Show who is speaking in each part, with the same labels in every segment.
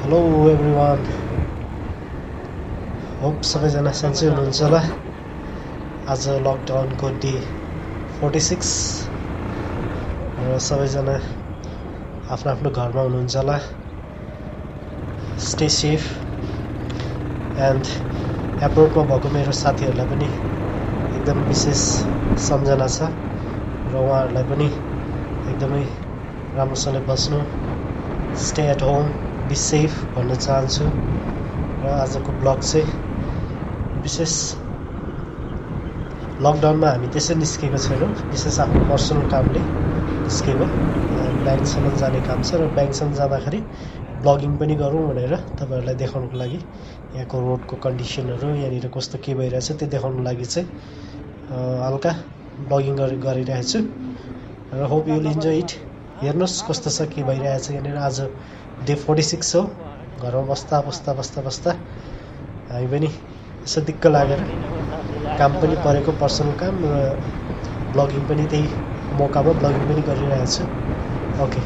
Speaker 1: Hello everyone. Hope सबैजना सन्चै हुनुहुन्छ होला. आज लकडाउनको डे 46 र सबैजना आफ्नो आफ्नो घरमा हुनुहुन्छ होला. Stay safe and एयरपोर्टमा भएको मेरो साथीहरूलाई पनि एकदम विशेष सम्झना छ र उहाँहरूलाई पनि एकदमै राम्रोसँगले बस्नु, stay at home, be safe भन्न चाहन्छु. र आजको ब्लग चाहिँ विशेष लकडाउनमा हामी त्यसै निस्केको छैनौँ, विशेष आफ्नो पर्सनल कामले निस्केको. ब्याङ्कसम्म जाने काम छ र ब्याङ्कसम्म जाँदाखेरि ब्लगिङ पनि गरौँ भनेर तपाईँहरूलाई देखाउनुको लागि, यहाँको रोडको कन्डिसनहरू, यहाँनिर कस्तो के भइरहेछ त्यो देखाउनुको लागि चाहिँ हल्का ब्लगिङ गरिरहेको छु. र hope you will enjoy it. हेर्नुहोस् कस्तो छ, के भइरहेछ यहाँनिर. आज डे 46 हो. घरमा बस्दा हामी पनि यसो दिक्क लागेर काम पनि परेको, पर्सनल काम र ब्लगिङ पनि त्यही मौकामा ब्लगिङ पनि गरिरहेको छु. ओके.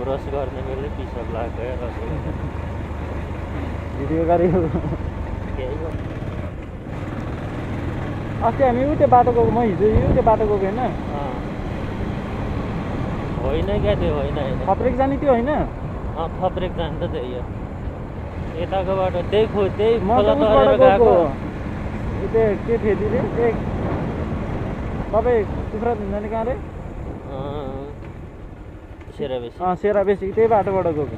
Speaker 2: ब्रस गर्ने बेला पिसाब लाग्यो.
Speaker 3: भिडियो गरेको
Speaker 2: केही
Speaker 3: अस्ति हामी उतै बाटो गएको, म हिजो उतै बाटो गएको होइन
Speaker 2: क्या त्यो होइन
Speaker 3: खत्रेक जाने त्यो होइन.
Speaker 2: खत्रेक जान्छ त्यही हो. यताको बाटो त्यही
Speaker 3: म त उसबाट गएको. त्यो के थियो दिदी, तपाईँ कुखुरा जाने कहाँ रे? सेराबेसी त्यही बाटोबाट गएको.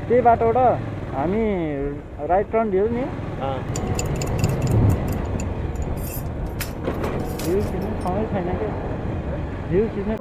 Speaker 3: त्यही बाटोबाट हामी राइट टर्न लियो नि. भ्यू खिच्ने ठाउँै छैन क्या. भ्यू खिच्ने